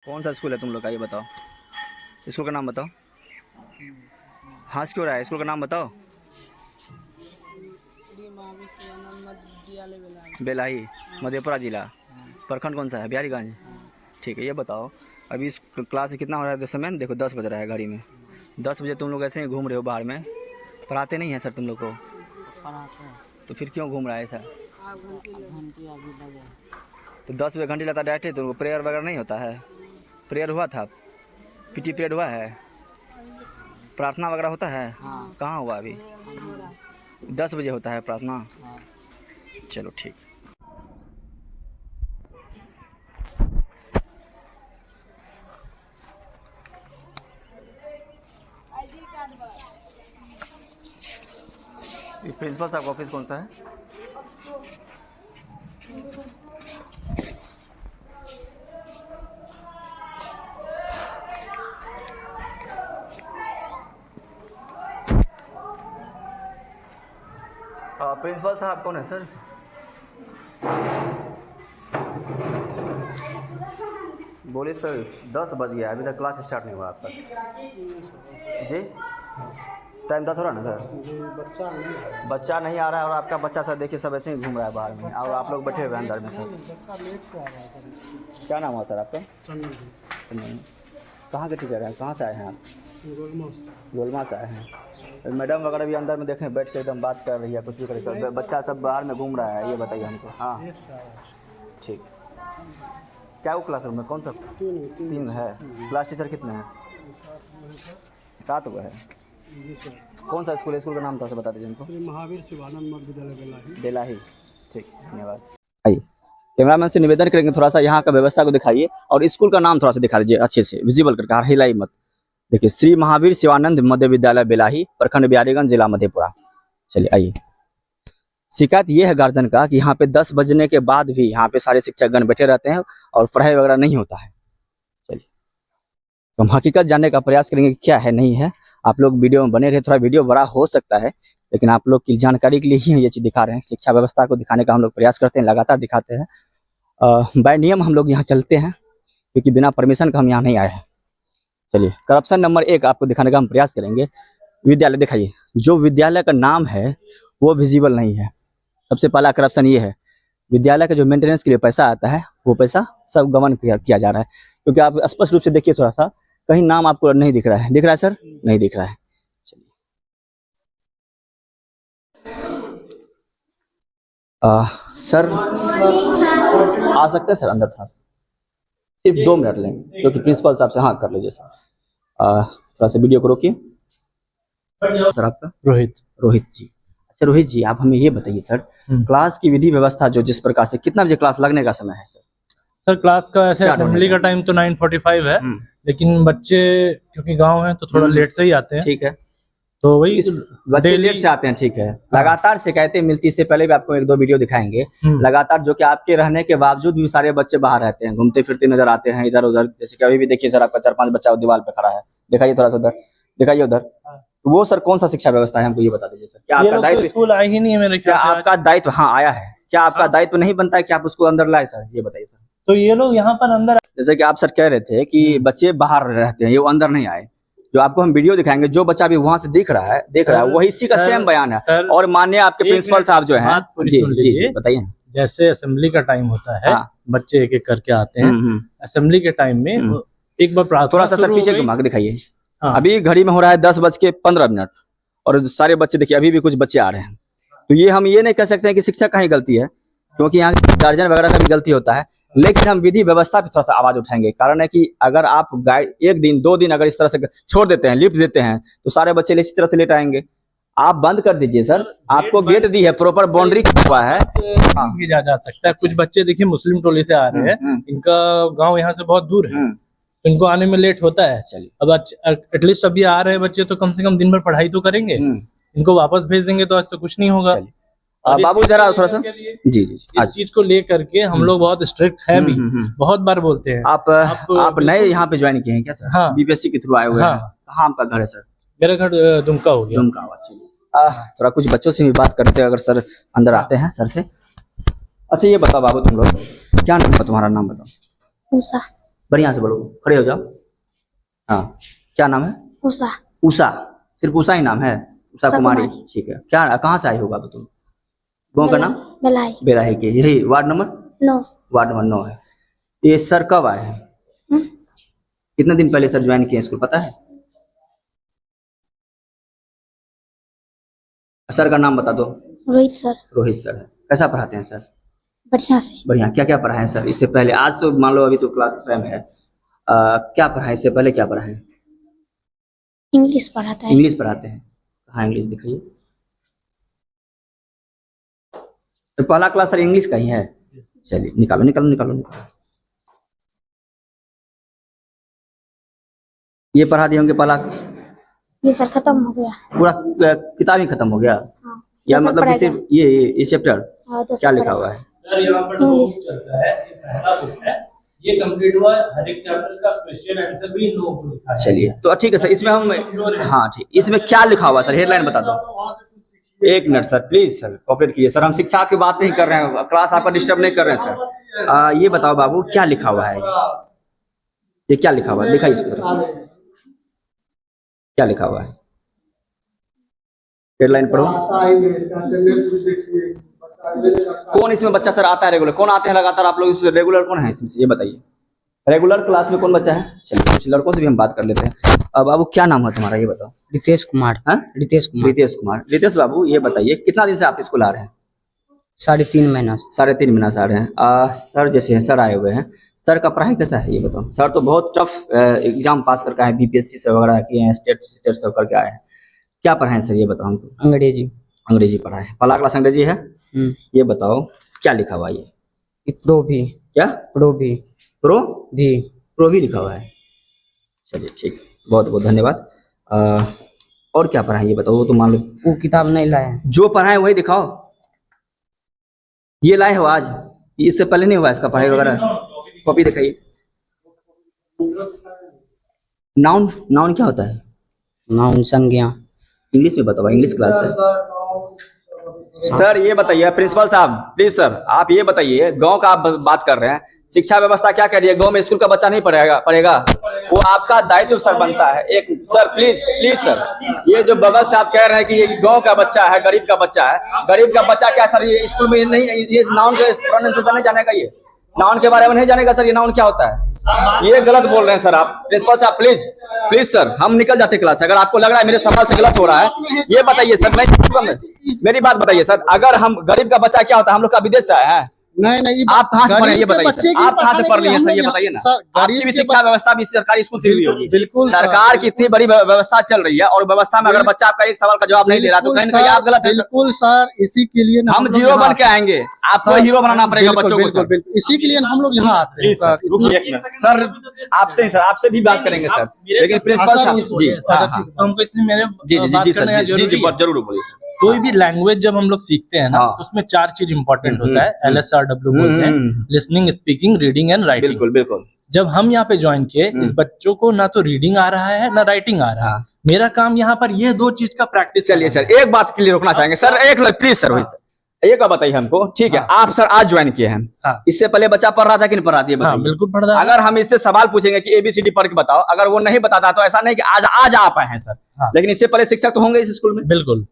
कौन सा स्कूल है तुम लोग का, ये बताओ। स्कूल का नाम बताओ। हंस क्यों रहा है, स्कूल का नाम बताओ। श्री महावीर शिवानंद मध्य विद्यालय बेलाही, मधेपुरा जिला। प्रखंड कौन सा है, बिहारीगंज। ठीक है, ये बताओ अभी इस क्लास में कितना हो रहा है समय, देखो 10 बज रहा है घड़ी में। 10 बजे तुम लोग ऐसे ही घूम रहे हो बाहर में, पढ़ाते नहीं हैं सर तुम लोग को? पढ़ाते हैं। तो फिर क्यों घूम रहा है ऐसा? घंटी अभी लगे। तो 10 बजे घंटी लगता डायरेक्ट, तो प्रेयर वगैरह नहीं होता है? प्रेयर हुआ था, पीटी पीरियड हुआ है, प्रार्थना वगैरह होता है? हाँ। कहाँ हुआ अभी? 10 बजे होता है प्रार्थना। हाँ। चलो ठीक। ये प्रिंसिपल साहब का ऑफिस कौन सा है? प्रिंसिपल साहब कौन है सर? बोले सर 10 बज गया, अभी तक क्लास स्टार्ट नहीं हुआ आपका। जी टाइम 10 हो रहा है ना सर? बच्चा नहीं आ रहा है, और आपका बच्चा सर देखिए सब ऐसे ही घूम रहा है बाहर में, और आप लोग बैठे हुए हैं अंदर में सर। क्या नाम हुआ सर आपका? कहाँ के टीचर हैं, कहाँ से आए हैं आप? गोलमा से आए हैं। मैडम वगैरह भी अंदर में देखें बैठ के एकदम बात कर रही है, कुछ भी कर, बच्चा सब बाहर में घूम रहा है, ये बताइए हमको। हाँ ठीक। क्या वो क्लासरूम में कौन सा? 3 है। क्लास टीचर कितने हैं? 7 है। कौन सा स्कूल है, स्कूल का नाम था बता दीजिए हमको। श्री महावीर शिवानंद मध्य विद्यालय बेलाही। ठीक, धन्यवाद। आइए, कैमरामैन से निवेदन करेंगे थोड़ा सा यहाँ का व्यवस्था को दिखाइए, और स्कूल का नाम थोड़ा सा दिखा दीजिए अच्छे से, विजिबल करके, हिलाई मत। देखिए, श्री महावीर शिवानंद मध्य विद्यालय बेलाही, प्रखंड बिहारीगंज, जिला मधेपुरा। चलिए आइए। शिकायत ये है गार्जियन का कि यहाँ पे 10 बजने के बाद भी यहाँ पे सारे शिक्षकगण बैठे रहते हैं और पढ़ाई वगैरह नहीं होता है। चलिए, तो हम हकीकत जानने का प्रयास करेंगे कि क्या है नहीं है। आप लोग वीडियो में बने रहे, थोड़ा वीडियो बड़ा हो सकता है, लेकिन आप लोग की जानकारी के लिए ही ये चीज़ दिखा रहे हैं। शिक्षा व्यवस्था को दिखाने का हम लोग प्रयास करते हैं, लगातार दिखाते हैं। बाय नियम हम लोग यहाँ चलते हैं, क्योंकि बिना परमिशन का हम यहाँ नहीं आए हैं। चलिए, करप्शन नंबर 1 आपको दिखाने का हम प्रयास करेंगे। विद्यालय दिखाइए, जो विद्यालय का नाम है वो विजिबल नहीं है। सबसे पहला करप्शन ये है, विद्यालय का जो मेंटेनेंस के लिए पैसा आता है वो पैसा सब गबन किया जा रहा है। क्योंकि आप स्पष्ट रूप से देखिए, थोड़ा सा कहीं नाम आपको नहीं दिख रहा है। दिख रहा है सर? नहीं दिख रहा है। चलिए, सर आ सकते हैं सर अंदर, थोड़ा सा सिर्फ 2 मिनट लेंगे, क्योंकि प्रिंसिपल साहब से। हाँ कर लीजिए सर। थोड़ा सा वीडियो को रोकिए सर। आपका रोहित जी। अच्छा रोहित जी, आप हमें ये बताइए सर, क्लास की विधि व्यवस्था जो जिस प्रकार से, कितना बजे क्लास लगने का समय है सर? सर क्लास का ऐसे असेंबली का टाइम तो 9:45 है, लेकिन बच्चे क्योंकि गांव हैं तो थोड़ा लेट से ही आते हैं। ठीक है, तो वही बच्चे लेट से आते हैं। ठीक है, लगातार शिकायतें मिलती, से पहले भी आपको 1-2 वीडियो दिखाएंगे लगातार, जो कि आपके रहने के बावजूद भी सारे बच्चे बाहर रहते हैं, घूमते फिरते नजर आते हैं इधर उधर। जैसे कि अभी भी देखिए सर, आपका 4-5 बच्चा दीवार पे खड़ा है, दिखाइए थोड़ा सा उधर, दिखाइए उधर। तो वो सर कौन सा शिक्षा व्यवस्था है, हमको ये बता दीजिए सर। क्या आपका दायित्व? स्कूल आए ही नहीं है मेरे ख्याल से। आपका दायित्व? हाँ आया है। क्या आपका दायित्व नहीं बनता है कि आप उसको अंदर लाए सर, ये बताइए सर। तो ये लोग यहाँ पर अंदर, जैसे कि आप सर कह रहे थे कि बच्चे बाहर रहते हैं, ये वो अंदर नहीं आए। जो आपको हम वीडियो दिखाएंगे, जो बच्चा भी वहां से देख रहा है वही इसी का सेम बयान है। और माननीय आपके प्रिंसिपल साहब जो है, जी बताइए। जैसे असेंबली का टाइम होता है, बच्चे एक एक करके आते हैं। असेंबली के टाइम में एक बार प्रार्थना, थोड़ा सा सर पीछे घुमा के दिखाइए। अभी घड़ी में हो रहा है 10:15, और सारे बच्चे देखिए, अभी भी कुछ बच्चे आ रहे हैं। तो ये हम ये नहीं कह सकते हैं कि शिक्षक का ही गलती है, क्योंकि यहाँ गार्जियन वगैरह का भी गलती होता है। लेकिन हम विधि व्यवस्था पे थोड़ा सा आवाज उठाएंगे। कारण है कि अगर आप 1 दिन 2 दिन अगर इस तरह से छोड़ देते हैं, लिफ्ट देते हैं, तो सारे बच्चे इसी तरह से लेट आएंगे। आप बंद कर दीजिए सर, आपको गेट दी है, प्रॉपर बाउंड्री हुआ है, भेजा जा सकता है। कुछ बच्चे देखिए मुस्लिम टोले से आ रहे हैं, इनका गाँव यहाँ से बहुत दूर है, इनको आने में लेट होता है। चलिए, अब एटलीस्ट अभी आ रहे हैं बच्चे, तो कम से कम दिन भर पढ़ाई तो करेंगे। इनको वापस भेज देंगे तो आज तो कुछ नहीं होगा। बाबू इधर आओ थोड़ा सा। जी इस चीज को लेकर के हम लोग बहुत स्ट्रिक्ट है भी, बहुत बार बोलते हैं। आप नए यहाँ पे ज्वाइन किए हैं क्या सर? हाँ, बीपीएससी के थ्रू आए हुए हैं। कहाँ आपका घर है सर? मेरा घर दुमका हो गया। दुमका। थोड़ा कुछ बच्चों से भी बात करते हैं, अगर सर अंदर आते हैं सर से। अच्छा ये बताओ बाबू, तुम लोग क्या नाम है, तुम्हारा नाम बताओ। उषा। बढ़िया से बोलो, खड़े हो जाओ। हाँ, क्या नाम है? उषा उषा, सिर्फ उषा ही नाम है? उषा उषा कुमारी, कुमारी। ठीक है। क्या, कहाँ से आई होगा तुम? गाँव का नाम? बेलाई बेलाही के, यही वार्ड नंबर? 9। वार्ड नंबर 9 है। ये सर कब आए हैं? कितने दिन पहले सर ज्वाइन किए स्कूल, पता है? सर का नाम बता दो। रोहित सर। रोहित सर है। कैसा पढ़ाते हैं सर? बढ़िया से। बढ़िया। क्या क्या पढ़ाए हैं सर इससे पहले? आज तो मान लो अभी तो क्लास टाइम है, क्या पढ़ाए इससे पहले, क्या पढ़ाए? इंग्लिश पढ़ाता है। इंग्लिश पढ़ाते हैं। हाँ, इंग्लिश दिखाइए। तो पहला क्लास सर इंग्लिश का ही है? चलिए निकालो निकालो निकालो निकालो। ये पढ़ा दिए होंगे पहला? ये सर खत्म हो गया। पूरा किताब ही खत्म हो गया? हाँ, या दो सर मतलब कि पढ़ाएगा। सिर्फ ये चैप्टर? हाँ, दो सर क्या लिखा पढ़ाएगा। हुआ है? सर यहाँ पर जो बुक चलता है, ये पहला बुक है, ये कंप्लीट हुआ, हर एक चैप्टर का क्वेश्चन आंसर भी नो लिखा है। चलिए तो ठीक है सर, इसमें हम, हाँ ठीक, इसमें क्या लिखा हुआ है सर, हेडलाइन बता दो। एक minute sir, please sir cooperate कीजिए सर, हम शिक्षा की बात नहीं कर रहे हैं, क्लास आपका डिस्टर्ब नहीं कर रहे हैं सर। ये बताओ बाबू, क्या लिखा हुआ है? ये क्या लिखा हुआ है, दिखाइए इसको। क्या लिखा हुआ है? हेडलाइन पढ़ो। कौन इसमें बच्चा सर आता है रेगुलर? कौन आते हैं लगातार आप लोग? रेगुलर कौन है इसमें से, ये बताइए। रेगुलर क्लास में कौन बच्चा है? चलिए कुछ लड़कों से भी हम बात कर लेते हैं। अब बाबू क्या नाम है तुम्हारा, ये बताओ। रितेश कुमार। हाँ, रितेश कुमार। रितेश कुमार। रितेश बाबू ये बताइए, कितना दिन से आप स्कूल आ रहे हैं? 3.5 महीना से। 3.5 महीना से आ रहे हैं। सर जैसे हैं, सर आए हुए हैं, सर का पढ़ाई कैसा है ये बताओ। सर तो बहुत टफ एग्जाम पास करके आए, बीपीएससी से वगैरह किए हैं, स्टेट सब करके आए हैं। क्या पढ़ाए सर ये बताओ हमको। अंग्रेजी। अंग्रेजी पढ़ाए, पहला क्लास अंग्रेजी है। ये बताओ क्या लिखा हुआ है ये? प्रो भी। क्या? प्रो भी। प्रो भी। प्रो भी लिखा हुआ है। चलिए ठीक, बहुत बहुत धन्यवाद। और क्या पढ़ाए ये बताओ, वो तो मान लो। वो किताब नहीं लाए। जो पढ़ाए वही दिखाओ। ये लाए हो आज, इससे पहले नहीं हुआ इसका पढ़ाई वगैरह? कॉपी दिखाइए। नाउन, नाउन क्या होता है? नाउन संज्ञा। इंग्लिश में बताओ, इंग्लिश क्लास है। सर ये बताइए, प्रिंसिपल साहब प्लीज सर, आप ये बताइए, गांव का आप बात कर रहे हैं, शिक्षा व्यवस्था क्या कह रही है? गांव में स्कूल का बच्चा नहीं पढ़ेगा? वो आपका दायित्व सर बनता है। एक सर प्लीज प्लीज सर, ये जो बगल से आप कह रहे हैं कि ये गांव का बच्चा है, गरीब का बच्चा है, गरीब का बच्चा क्या सर ये स्कूल में नहीं, ये नाउन का प्रोनाउंसिएशन नहीं जानेगा? ये नाउन के बारे में नहीं जानेगा सर, ये नाउन क्या होता है? ये गलत बोल रहे हैं सर आप। प्रिंसिपल साहब प्लीज प्लीज सर, हम निकल जाते क्लास से अगर आपको लग रहा है मेरे सवाल से गलत हो रहा है। ये बताइए सर, मेरी बात बताइए सर, अगर हम गरीब का बच्चा क्या होता है? हम लोग का विदेश से आए हैं। नहीं, आप कहाँ से पढ़े ये बताइए सर, आप कहाँ से पढ़ रही हैं सर ये बताइए ना। आपकी भी शिक्षा व्यवस्था भी सरकारी स्कूल से हुई होगी। बिल्कुल सरकार की इतनी बड़ी व्यवस्था चल रही है, और व्यवस्था में अगर बच्चा आपका एक सवाल का जवाब नहीं दे रहा तो कहीं ना कहीं आप गलत है। बिल्कुल सर, इसी के लिए हम जीरो बन के आएंगे, आपको हीरो बनाना पड़ेगा बच्चों को सर। इसी के लिए हम लोग यहाँ आते हैं सर। सर आपसे सर, आपसे भी बात करेंगे सर, लेकिन प्रिंसिपल साहब जी, तो हमको इसलिए मेरे जी जी जी सर, जी जरूर बोलिए सर। कोई भी लैंग्वेज जब हम लोग सीखते हैं ना, हाँ। तो उसमें 4 चीज इंपॉर्टेंट होता है, LSRW बोलते हैं, listening, speaking, reading and writing. बिल्कुल बिल्कुल। जब हम यहाँ पे ज्वाइन किए, इस बच्चों को ना तो रीडिंग आ रहा है ना राइटिंग आ रहा है। मेरा काम यहाँ पर ये 2 चीज का प्रैक्टिस। चलिए सर, एक बात के लिए रोकना चाहेंगे सर, एक प्लीज सर, एक बात बताइए हमको, ठीक है? आप सर आज ज्वाइन किए हैं, इससे पहले बच्चा पढ़ रहा था कि नहीं पढ़ रहा था? हाँ, बिल्कुल पढ़ रहा है। अगर हम इससे सवाल पूछेंगे कि ABCD पढ़ के बताओ, अगर वो नहीं बताता तो ऐसा नहीं कि आज आप आए हैं सर, लेकिन इससे पहले शिक्षक तो होंगे इस स्कूल में। बिल्कुल।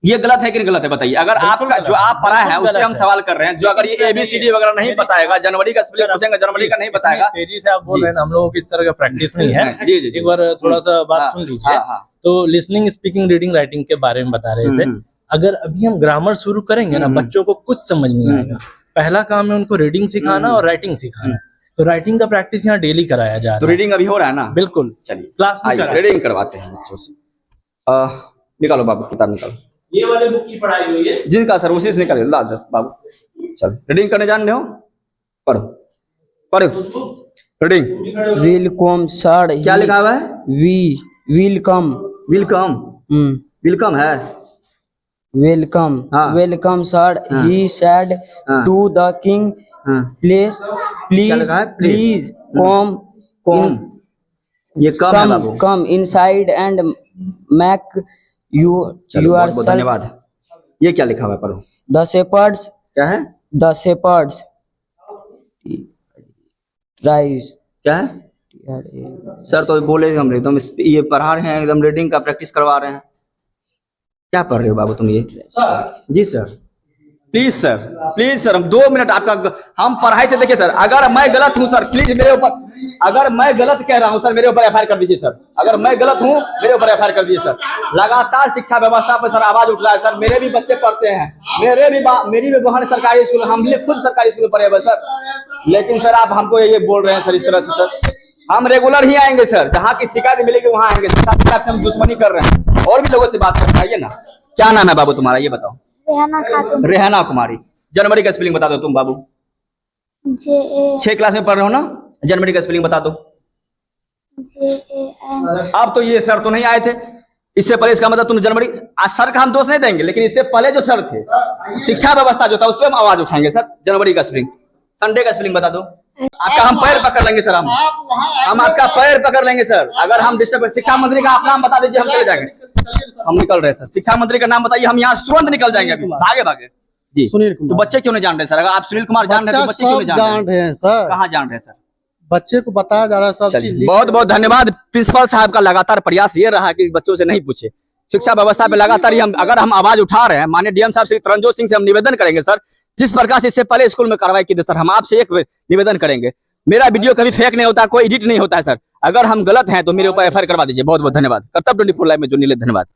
ये गलत है कि नहीं गलत है बताइए? अगर आपका जो आप पढ़ा है उससे हम सवाल कर रहे हैं, जो अगर ये ABCD वगैरह नहीं बताएगा, जनवरी का स्पेलिंग पूछेंगे जनवरी का नहीं बताएगा। तेजी से आप बोल रहे हैं, हम लोगों की इस तरह का प्रैक्टिस नहीं है। जी जी, एक बार थोड़ा सा बात सुन लीजिए। तो लिसनिंग, स्पीकिंग, रीडिंग, राइटिंग के बारे में बता रहे थे। अगर अभी हम ग्रामर शुरू करेंगे ना, बच्चों को कुछ समझ नहीं आएगा। पहला काम है उनको रीडिंग सिखाना और राइटिंग सिखाना। तो राइटिंग का प्रैक्टिस यहाँ डेली कराया जा रहा है। तो रीडिंग अभी हो रहा है ना? बिल्कुल। चलिए क्लास में रीडिंग करवाते हैं बच्चों से। निकालो बाबू किताब निकालो। ये वाले बुक की पढ़ाई हुई है जिनका सर उसी से निकालिए, ला दो बाबू। चल रीडिंग करने जान रहे हो, पढ़ो पढ़ो रीडिंग। Welcome sir. क्या लिखा हुआ है? वेलकम। वेलकम, वेलकम है। Welcome. Welcome sir. He said to the king, please please come. ये कम है बाबू। कम इनसाइड एंड मेक बहुत धन्यवाद। ये क्या लिखा हुआ है पढ़ो। The shepherds. क्या है? The shepherds rise. क्या है? सर तो बोले हम तुम ये पढ़ा रहे हैं, एकदम रीडिंग का प्रैक्टिस करवा रहे हैं, क्या पढ़ रहे हो बाबू तुम ये? जी सर प्लीज सर हम 2 मिनट आपका, हम पढ़ाई से देखिए सर, अगर मैं गलत हूं सर प्लीज मेरे ऊपर, अगर मैं गलत कह रहा हूं सर मेरे ऊपर एफआईआर कर दीजिए सर, अगर मैं गलत हूं मेरे ऊपर एफआईआर कर दीजिए सर। लगातार शिक्षा व्यवस्था पर सर आवाज उठ रहा है सर, मेरे भी बच्चे पढ़ते हैं, मेरी भी बहन सरकारी स्कूल, हम भी खुद सरकारी स्कूल में पढ़े हुए सर, लेकिन सर आप हमको ये बोल रहे हैं सर इस तरह से सर। हम रेगुलर ही आएंगे सर, जहाँ की शिकायत मिलेगी वहाँ आएंगे, से हम दुश्मनी कर रहे हैं, और भी लोगों से बात करते आइए ना। क्या नाम है बाबू तुम्हारा ये बताओ? रेहाना खातून। रेहाना कुमारी। जनवरी का स्पेलिंग बता दो तुम बाबू, 6 क्लास में पढ़ रहे हो ना, जनवरी का स्पेलिंग बता दो। JAN। अब तो ये सर तो नहीं आए थे, इससे पहले, इसका मतलब तुम जनवरी, आज सर का हम दोष नहीं देंगे, लेकिन इससे पहले जो सर थे, शिक्षा व्यवस्था जो था उस पर हम आवाज उठाएंगे सर। जनवरी का स्पेलिंग, संडे का स्पेलिंग बता दो। आपका हम पैर पकड़ लेंगे सर, हम आपका पैर पकड़ लेंगे सर, अगर हम डिस्टर्ब। शिक्षा मंत्री का आप नाम बता दीजिए, हम चले जाएंगे, हम निकल रहे हैं सर। शिक्षा मंत्री का नाम बताइए, हम यहाँ से तुरंत निकल जाएंगे अभी, भागे जी। सुनील तो कुमार। बच्चे क्यों नहीं जान रहे सर? अगर आप सुनील कुमार जान रहे हैं तो बच्चे क्यों नहीं जान रहे हैं सर? कहाँ जान रहे हैं सर? बच्चे को बताया जा रहा है सब चीज। बहुत बहुत धन्यवाद। प्रिंसिपल साहब का लगातार प्रयास ये रहा कि बच्चों से नहीं पूछे। शिक्षा व्यवस्था पे लगातार हम अगर हम आवाज उठा रहे हैं, माननीय डीएम साहब श्री तरनजोत सिंह से हम निवेदन करेंगे सर, जिस प्रकार से इससे पहले स्कूल में कार्रवाई की थी सर, हम आपसे एक निवेदन करेंगे। मेरा वीडियो कभी फेक नहीं होता, कोई एडिट नहीं होता है सर, अगर हम गलत हैं तो मेरे ऊपर एफआईआर करवा दीजिए। बहुत बहुत धन्यवाद। कर्तव्य 24 लाइव में जुड़ने के लिए धन्यवाद।